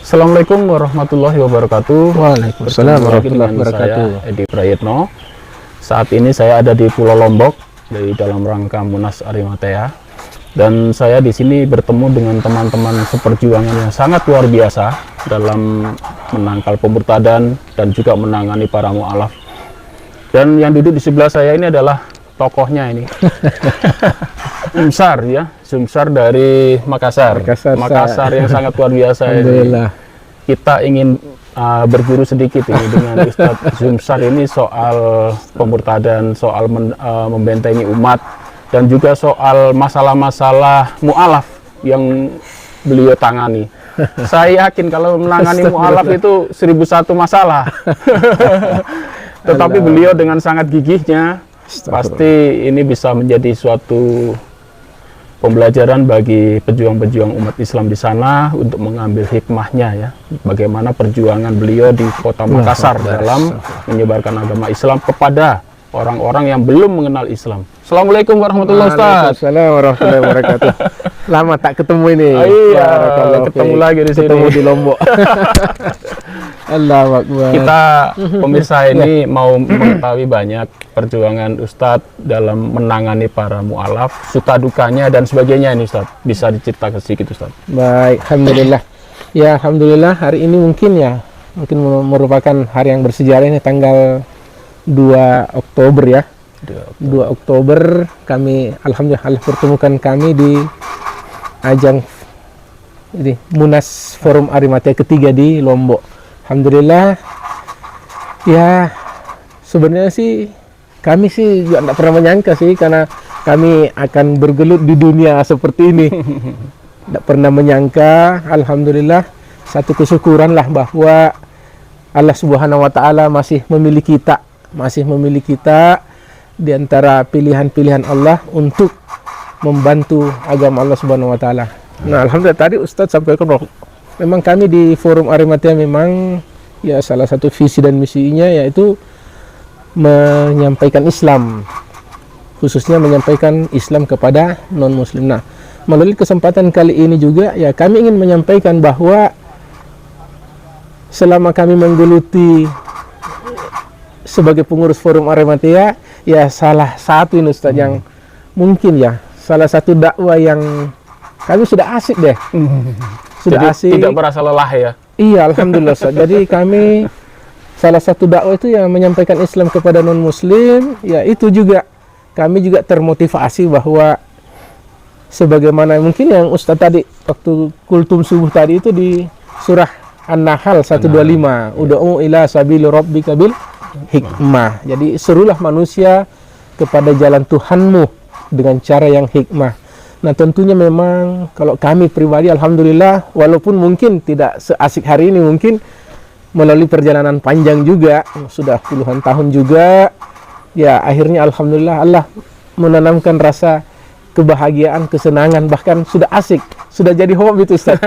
Assalamualaikum warahmatullahi wabarakatuh. Waalaikumsalam warahmatullahi wabarakatuh. Saya Edi Prayitno. Saat ini saya ada di Pulau Lombok dari dalam rangka Munas Arimatea. Dan saya di sini bertemu dengan teman-teman seperjuangan yang sangat luar biasa dalam menangkal pemurtadan dan juga menangani para mu'alaf. Dan yang duduk di sebelah saya ini adalah tokohnya ini. Sumsar ya, Sumsar dari Makassar. Makassar yang sangat luar biasa. Alhamdulillah. Ini. Kita ingin berguru sedikit ini dengan Ustadz Sumsar ini soal pemurtadan, soal membentengi umat, dan juga soal masalah-masalah mu'alaf yang beliau tangani. Saya yakin kalau menangani mu'alaf itu 1001 masalah. Tetapi beliau dengan sangat gigihnya, pasti ini bisa menjadi suatu pembelajaran bagi pejuang-pejuang umat Islam di sana untuk mengambil hikmahnya ya. Bagaimana perjuangan beliau di kota Makassar dalam menyebarkan agama Islam kepada orang-orang yang belum mengenal Islam. Assalamualaikum warahmatullahi wabarakatuh. Waalaikumsalam warahmatullahi wabarakatuh. Lama tak ketemu ini. Iya, ketemu lagi di sini. Ketemu di Lombok. Allahu Akbar. Kita pemirsa ini mau mengetahui banyak perjuangan Ustadz dalam menangani para mu'alaf, suka dukanya dan sebagainya ini Ustadz. Bisa diceritakan sedikit Ustadz? Baik, alhamdulillah. Ya, alhamdulillah hari ini mungkin merupakan hari yang bersejarah ini, tanggal 2 Oktober ya. 2 Oktober kami alhamdulillah Allah pertemukan kami di ajang ini Munas Forum Arimatea ketiga di Lombok. Alhamdulillah ya, sebenarnya sih kami sih juga tidak pernah menyangka sih, karena kami akan bergelut di dunia seperti ini. Tidak pernah menyangka. Alhamdulillah, satu kesyukuran lah bahwa Allah Subhanahu wa Ta'ala masih memilih kita di antara pilihan-pilihan Allah untuk membantu agama Allah Subhanahu wa Ta'ala. Nah, alhamdulillah tadi Ustadz sampaikan bahwa memang kami di Forum Arimatea memang ya salah satu visi dan misinya yaitu menyampaikan Islam, khususnya menyampaikan Islam kepada non-muslim. Nah, melalui kesempatan kali ini juga ya kami ingin menyampaikan bahwa selama kami menggeluti sebagai pengurus Forum Arimatea, ya salah satu ini Ustaz yang mungkin ya salah satu dakwah yang kami sudah asik deh. Sudah jadi asik. Tidak merasa lelah ya? Iya, alhamdulillah Ustaz. Jadi kami salah satu dakwah itu yang menyampaikan Islam kepada non-muslim, ya itu juga kami juga termotivasi bahwa sebagaimana mungkin yang Ustaz tadi waktu kultum subuh tadi itu di surah An-Nahl 125, ud'u ila sabili rabbika bil hikmah. Jadi serulah manusia kepada jalan Tuhanmu dengan cara yang hikmah. Nah, tentunya memang kalau kami pribadi alhamdulillah, walaupun mungkin tidak seasik hari ini, mungkin melalui perjalanan panjang juga, sudah puluhan tahun juga, ya akhirnya alhamdulillah Allah menanamkan rasa kebahagiaan, kesenangan, bahkan sudah asik, sudah jadi hobi itu Ustaz.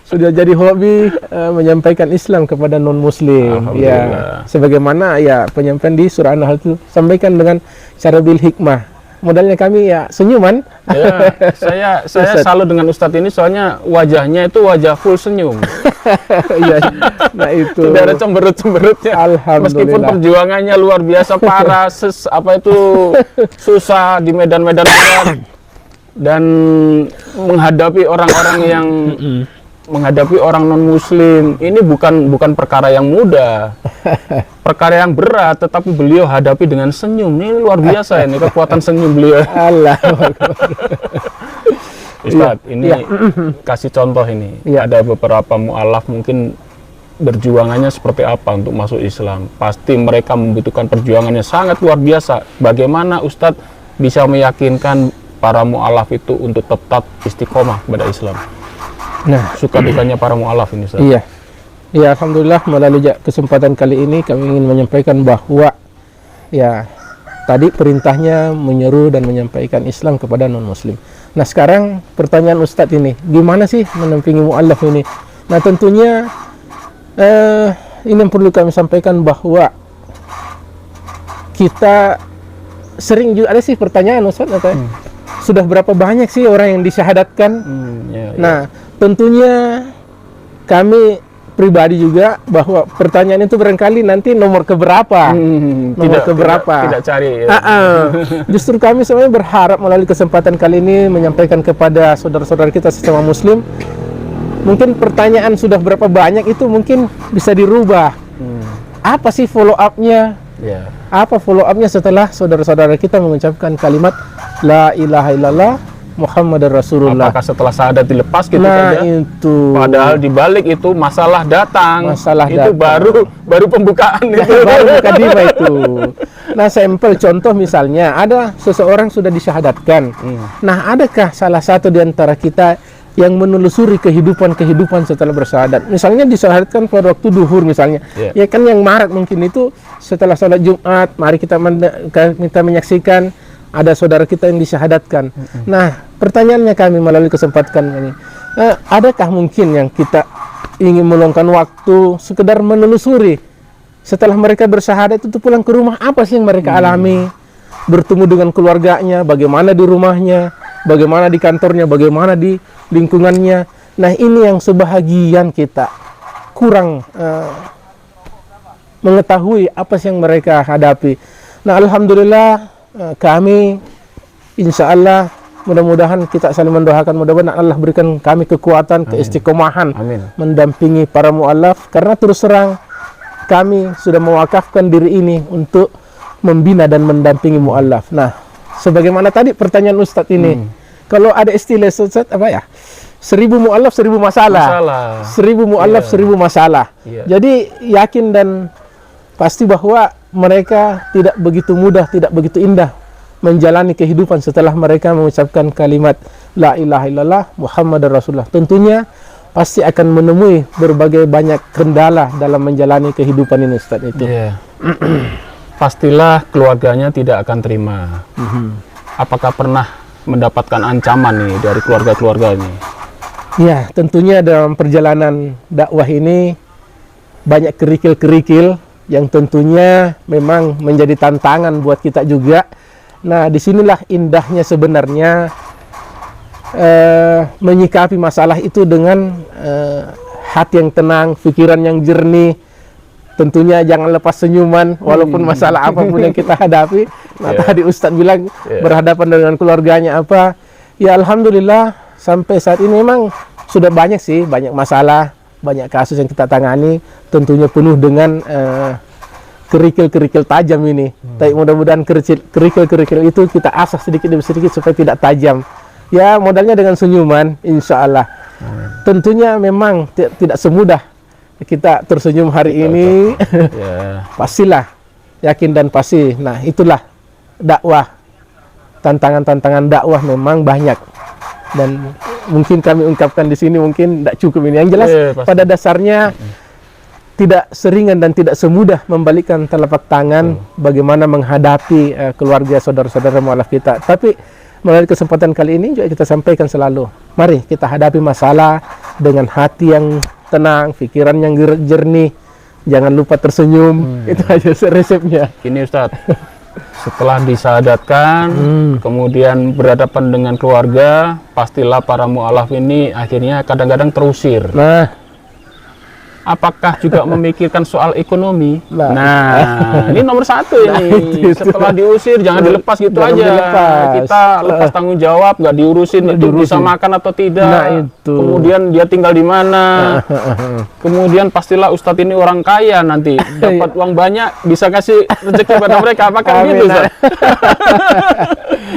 Sudah jadi hobi menyampaikan Islam kepada non-muslim. Ya, sebagaimana ya penyampaian di surah An-Nahl itu sampaikan dengan cara bil hikmah. Modalnya kami ya senyuman. Ya, saya salut dengan Ustadz ini soalnya wajahnya itu wajah full senyum. Iya. Nah itu. Tidak ada cemberut-cemberutnya. Alhamdulillah. Meskipun perjuangannya luar biasa parah, susah di medan-medan dan menghadapi orang-orang yang menghadapi orang non-muslim ini bukan perkara yang mudah, perkara yang berat, tetapi beliau hadapi dengan senyum. Ini luar biasa ini kekuatan senyum beliau. Allah. Ustadz, ini kasih contoh ini. Ada beberapa mu'alaf mungkin berjuangannya seperti apa untuk masuk Islam. Pasti mereka membutuhkan perjuangannya sangat luar biasa. Bagaimana Ustadz bisa meyakinkan para mu'alaf itu untuk tetap istiqomah kepada Islam? Nah, suka dukanya para mu'alaf ini Ustaz. Iya. Ya, alhamdulillah melalui kesempatan kali ini kami ingin menyampaikan bahwa ya tadi perintahnya menyeru dan menyampaikan Islam kepada non-muslim. Nah, sekarang pertanyaan Ustadz ini, gimana sih menampingi mu'alaf ini? Nah, tentunya ini yang perlu kami sampaikan bahwa kita sering juga ada sih pertanyaan Ustadz, sudah berapa banyak sih orang yang disyahadatkan? Nah, tentunya kami pribadi juga bahwa pertanyaan itu barangkali nanti nomor keberapa, nomor keberapa. Tidak cari. Justru kami sebenarnya berharap melalui kesempatan kali ini menyampaikan kepada saudara-saudara kita sesama Muslim, mungkin pertanyaan sudah berapa banyak itu mungkin bisa dirubah. Apa sih follow up-nya? Apa follow up-nya setelah saudara-saudara kita mengucapkan kalimat La ilaha illallah Muhammadar Rasulullah? Apakah setelah syahadat dilepas gitu Nah saja? itu. Padahal di balik itu masalah datang. Masalah itu datang. baru pembukaan itu. Baru mukadimah itu. Nah, sampel contoh misalnya ada seseorang sudah disyahadatkan. Nah, adakah salah satu di antara kita yang menelusuri kehidupan setelah bersyahadat? Misalnya disyahadatkan pada waktu duhur misalnya. Ya kan yang marak mungkin itu setelah sholat Jumat, mari kita menyaksikan ada saudara kita yang disyahadatkan. Nah, pertanyaannya kami melalui kesempatan ini, adakah mungkin yang kita ingin meluangkan waktu sekedar menelusuri setelah mereka bersyahadat itu pulang ke rumah, apa sih yang mereka alami, bertemu dengan keluarganya, bagaimana di rumahnya, bagaimana di kantornya, bagaimana di lingkungannya. Nah, ini yang sebahagian kita kurang mengetahui apa sih yang mereka hadapi. Nah, alhamdulillah kami insya Allah mudah-mudahan kita saling mendoakan, mudah-mudahan Allah berikan kami kekuatan, keistiqomahan mendampingi para mu'alaf, karena terus terang kami sudah mewakafkan diri ini untuk membina dan mendampingi mu'alaf. Nah, sebagaimana tadi pertanyaan Ustadz ini, kalau ada istilah Ustadz apa ya, 1000 mu'alaf 1000 masalah. 1000 mu'alaf 1000 masalah. Jadi yakin dan pasti bahwa mereka tidak begitu mudah, tidak begitu indah menjalani kehidupan setelah mereka mengucapkan kalimat La ilaha illallah Muhammadar Rasulullah. Tentunya pasti akan menemui berbagai banyak kendala dalam menjalani kehidupan ini, Ustaz itu. Pastilah keluarganya tidak akan terima. Apakah pernah mendapatkan ancaman nih dari keluarga-keluarga ini? Ya, tentunya dalam perjalanan dakwah ini banyak kerikil-kerikil yang tentunya memang menjadi tantangan buat kita juga. Nah, disinilah indahnya sebenarnya menyikapi masalah itu dengan hati yang tenang, pikiran yang jernih. Tentunya jangan lepas senyuman walaupun masalah apapun yang kita hadapi. Nah, tadi Ustadz bilang berhadapan dengan keluarganya apa. Ya, alhamdulillah sampai saat ini memang sudah banyak sih, banyak masalah, banyak kasus yang kita tangani, tentunya penuh dengan kerikil-kerikil tajam ini. Tapi mudah-mudahan kerikil-kerikil itu kita asah sedikit demi sedikit supaya tidak tajam. Ya, modalnya dengan senyuman, insya Allah. Tentunya memang tidak semudah kita tersenyum hari ini. Pastilah, yakin dan pasti. Nah, itulah dakwah. Tantangan-tantangan dakwah memang banyak. Dan mungkin kami ungkapkan di sini mungkin tidak cukup ini. Yang jelas pada dasarnya tidak seringan dan tidak semudah membalikkan telapak tangan bagaimana menghadapi keluarga saudara-saudara mu'alaf kita. Tapi melalui kesempatan kali ini juga kita sampaikan selalu, mari kita hadapi masalah dengan hati yang tenang, pikiran yang jernih, jangan lupa tersenyum. Itu aja resepnya. Ini Ustadz, setelah disahadatkan, kemudian berhadapan dengan keluarga, pastilah para mu'alaf ini akhirnya kadang-kadang terusir. Nah, apakah juga memikirkan soal ekonomi? Nah, ini nomor satu ini. Setelah diusir, jangan dilepas gitu jangan aja. Dilepas. Kita lepas tanggung jawab, nggak diurusin itu bisa makan atau tidak. Nah, itu. Kemudian dia tinggal di mana. Kemudian pastilah Ustadz ini orang kaya nanti dapat uang banyak, bisa kasih rezeki pada mereka. Apakah gitu, Ustaz?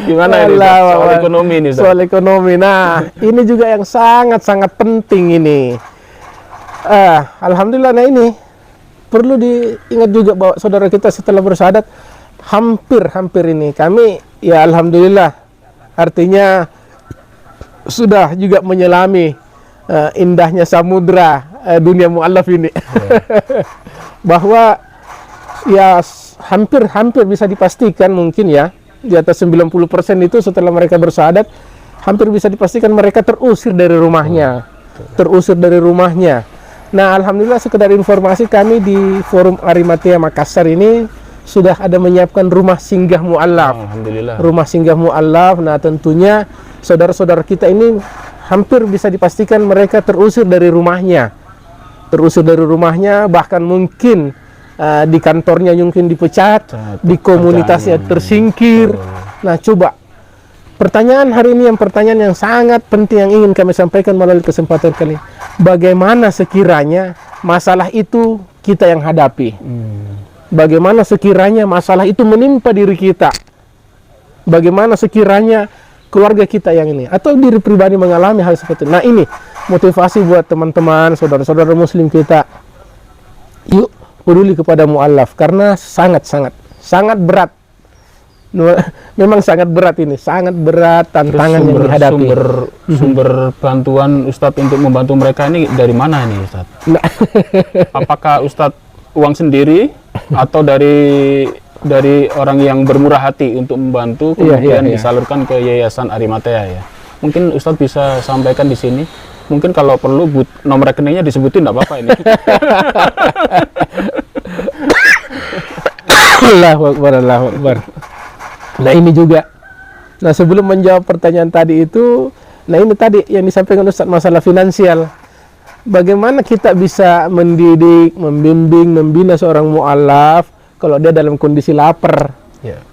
Gimana ini soal ekonomi ini, Ustaz? Soal ekonomi. Nah, ini juga yang sangat-sangat penting ini. Alhamdulillah, nah ini perlu diingat juga bahwa saudara kita setelah bersyahadat hampir ini kami ya alhamdulillah artinya sudah juga menyelami indahnya samudra dunia mu'alaf ini. Bahwa ya hampir bisa dipastikan mungkin ya di atas 90% itu setelah mereka bersyahadat hampir bisa dipastikan mereka terusir dari rumahnya. Nah, alhamdulillah sekedar informasi, kami di Forum Arimatea Makassar ini sudah ada menyiapkan rumah singgah mu'alaf. Alhamdulillah. Rumah singgah mu'alaf. Nah, tentunya saudara-saudara kita ini hampir bisa dipastikan mereka terusir dari rumahnya. terusir dari rumahnya, bahkan mungkin di kantornya mungkin dipecat, di komunitasnya tersingkir. Nah, coba pertanyaan hari ini, pertanyaan yang sangat penting yang ingin kami sampaikan melalui kesempatan kali. Bagaimana sekiranya masalah itu kita yang hadapi? Bagaimana sekiranya masalah itu menimpa diri kita? Bagaimana sekiranya keluarga kita yang ini atau diri pribadi mengalami hal seperti itu? Nah, ini motivasi buat teman-teman, saudara-saudara muslim kita. Yuk peduli kepada mu'allaf, karena sangat berat. Memang sangat berat ini, sangat berat tantangan yang dihadapi. Sumber bantuan Ustadz untuk membantu mereka ini dari mana ini, Ustadz? Nah. Apakah Ustadz uang sendiri atau dari orang yang bermurah hati untuk membantu, kemudian disalurkan ke Yayasan Arimatea ya? Mungkin Ustadz bisa sampaikan di sini. Mungkin kalau perlu nomor rekeningnya disebutin, nggak apa-apa ini. Allahu Akbar, Allahu Akbar. Nah, ini juga. Nah, sebelum menjawab pertanyaan tadi itu, nah ini tadi yang disampaikan Ustadz masalah finansial. Bagaimana kita bisa mendidik, membimbing, membina seorang mu'allaf kalau dia dalam kondisi lapar,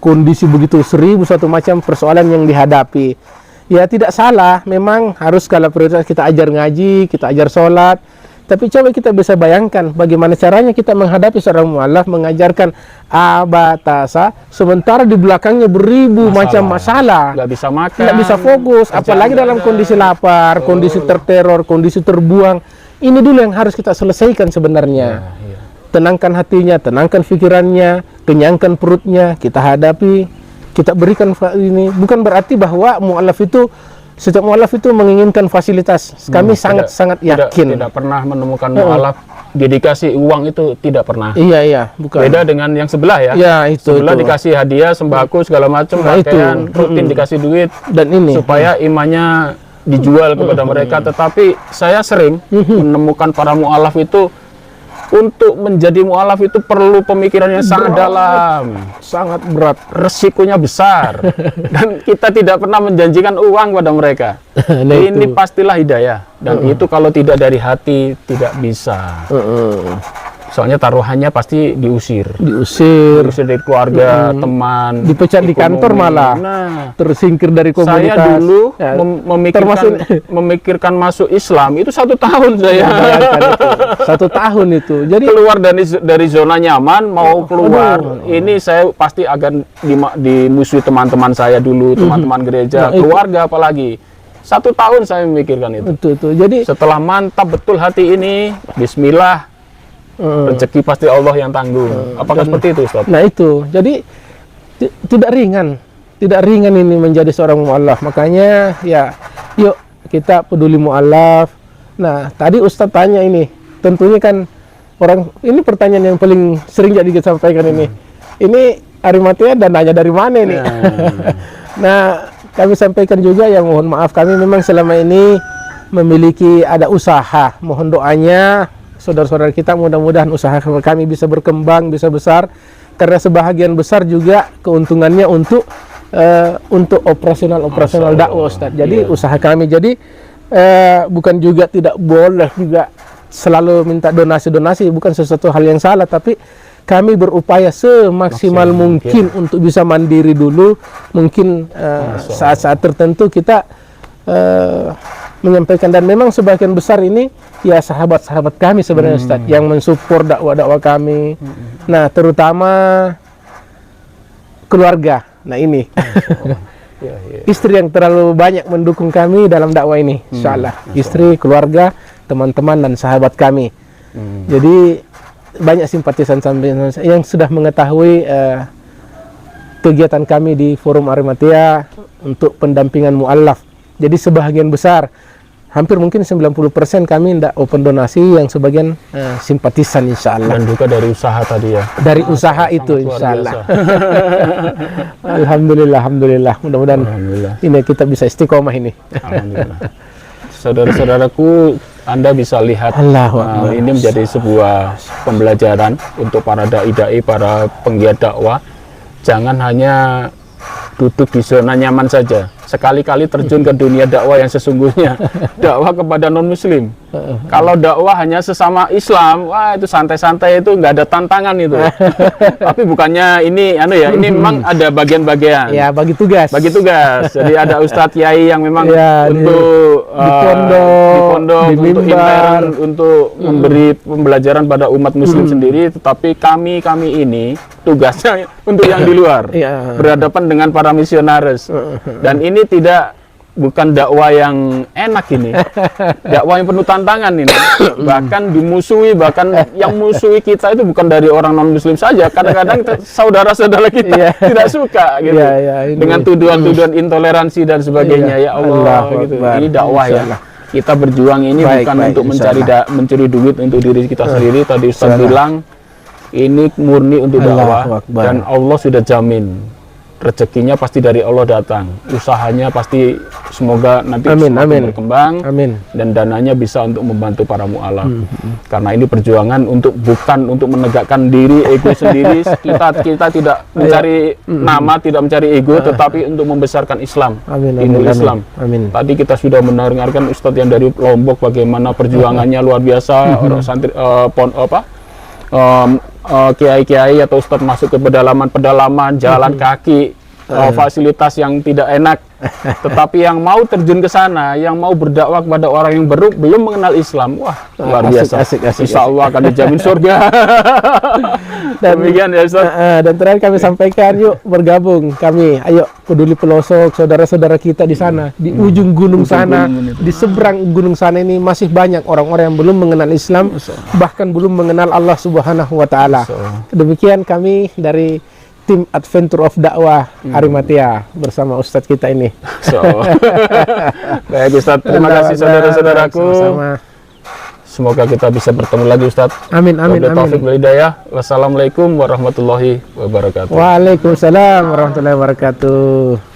kondisi begitu 1001 macam persoalan yang dihadapi. Ya tidak salah, memang harus skala prioritas kita ajar ngaji, kita ajar sholat. Tapi coba kita bisa bayangkan bagaimana caranya kita menghadapi seorang mu'allaf, mengajarkan abatasa, sementara di belakangnya beribu macam masalah. Nggak bisa makan, nggak bisa fokus, apalagi dalam kondisi lapar, kondisi terteror, kondisi terbuang. Ini dulu yang harus kita selesaikan sebenarnya. Tenangkan hatinya, tenangkan pikirannya, kenyangkan perutnya, kita hadapi, kita berikan ini. Bukan berarti bahwa mu'allaf itu, setiap mu'allaf itu menginginkan fasilitas. Kami sangat yakin. Tidak pernah menemukan mu'allaf dikasih uang, itu tidak pernah. Iya, bukan. Beda dengan yang sebelah ya. Ya, itu. Sebelah dikasih hadiah, sembako, segala macam, pakaian, rutin dikasih duit. Dan ini. Supaya imannya dijual kepada mereka. Tetapi saya sering menemukan para mu'allaf itu, untuk menjadi mu'allaf itu perlu pemikiran yang sangat dalam, sangat berat, resikonya besar, dan kita tidak pernah menjanjikan uang pada mereka. Nah, ini pastilah hidayah, dan itu kalau tidak dari hati tidak bisa. Soalnya taruhannya pasti diusir dari keluarga, teman, dipecat di kantor malah, tersingkir dari komunitas. Saya dulu memikirkan masuk Islam itu 1 tahun saya. 1 tahun itu. Jadi keluar dari zona nyaman, mau keluar. Ini saya pasti akan dimusuhi teman-teman saya dulu, teman-teman gereja, keluarga apalagi. 1 tahun saya memikirkan itu. Betul. Jadi setelah mantap betul hati ini, bismillah. Rezeki pasti Allah yang tanggung. Apakah seperti itu, Ustaz? Nah itu, jadi tidak ringan ini menjadi seorang mu'allaf. Makanya ya, yuk kita peduli mu'allaf. Nah tadi Ustaz tanya ini, tentunya kan ini pertanyaan yang paling sering jadi kita sampaikan ini. Ini Arimatea dananya dari mana ini? Nah kami sampaikan juga ya, mohon maaf kami memang selama ini memiliki ada usaha. Mohon doanya saudara-saudara kita, mudah-mudahan usaha kami bisa berkembang, bisa besar, karena sebahagian besar juga keuntungannya untuk operasional dakwah, Ustaz. Jadi usaha kami, jadi bukan juga tidak boleh juga selalu minta donasi, bukan sesuatu hal yang salah, tapi kami berupaya semaksimal mungkin untuk bisa mandiri dulu. Mungkin saat-saat tertentu kita menyampaikan, dan memang sebagian besar ini ya sahabat-sahabat kami sebenarnya, Ustaz, yang mensupport dakwah-dakwah kami. Nah, terutama keluarga. Nah, ini istri yang terlalu banyak mendukung kami dalam dakwah ini, insyaallah. Istri, keluarga, teman-teman dan sahabat kami. Jadi banyak simpatisan yang sudah mengetahui kegiatan kami di Forum Arimatea untuk pendampingan mu'allaf. Jadi sebagian besar, hampir mungkin 90% kami tidak open donasi, yang sebagian simpatisan insya Allah. Dan juga dari usaha tadi ya? Dari usaha itu insya Allah. Alhamdulillah. Mudah-mudahan ini kita bisa istiqomah ini. Alhamdulillah. Saudara-saudaraku, Anda bisa lihat ini menjadi sebuah pembelajaran untuk para dai-dai, para penggiat dakwah. Jangan hanya duduk di zona nyaman saja. sekali-kali terjun ke dunia dakwah yang sesungguhnya, dakwah kepada non-muslim. Kalau dakwah hanya sesama Islam, wah itu santai-santai, itu nggak ada tantangan itu. Tapi bukannya ini, ini memang ada bagian-bagian. Ya, bagi tugas. Bagi tugas. Jadi ada Ustadz Kiai yang memang Ya, untuk di pondok, di untuk mimbar, intern, untuk memberi pembelajaran pada umat muslim sendiri. Tetapi kami ini tugasnya untuk yang di luar, Ya. berhadapan dengan para misionaris. Dan ini bukan dakwah yang enak ini, dakwah yang penuh tantangan ini. Bahkan dimusuhi, bahkan yang musuhi kita itu bukan dari orang non muslim saja, kadang-kadang saudara-saudara kita tidak suka gitu, dengan tuduhan-tuduhan intoleransi dan sebagainya. Ya Allah, gitu. Ini dakwah ya. Kita berjuang ini bukan untuk mencari duit untuk diri kita sendiri. Tadi Ustaz bilang ini murni untuk dakwah, dan Allah sudah jamin rezekinya pasti dari Allah datang, usahanya pasti semoga nanti semakin berkembang, dan dananya bisa untuk membantu para mu'alaf. Karena ini perjuangan bukan untuk menegakkan diri ego sendiri. Kita tidak mencari nama, tidak mencari ego, tetapi untuk membesarkan Islam, Islam. Tadi kita sudah mendengarkan Ustadz yang dari Lombok bagaimana perjuangannya luar biasa. Orang santri kiai-kiai atau ustadz masuk ke pedalaman, jalan kaki, fasilitas yang tidak enak, tetapi yang mau terjun ke sana, yang mau berdakwah kepada orang yang belum mengenal Islam, wah luar biasa. Insya Allah akan dijamin surga. Dan demikian ya Ustaz. Dan terakhir kami sampaikan, yuk bergabung kami, ayo peduli pelosok, saudara-saudara kita di sana, di ujung gunung sana, di seberang gunung sana ini masih banyak orang-orang yang belum mengenal Islam, bahkan belum mengenal Allah Subhanahu wa Ta'ala. Demikian kami dari tim Adventure of Dakwah Arimatea bersama Ustadz kita ini. Baik Ustadz, terima kasih saudara-saudaraku. Semoga kita bisa bertemu lagi Ustadz. Amin. Taufiq wal hidayah. Wassalamualaikum warahmatullahi wabarakatuh. Waalaikumsalam warahmatullahi wabarakatuh.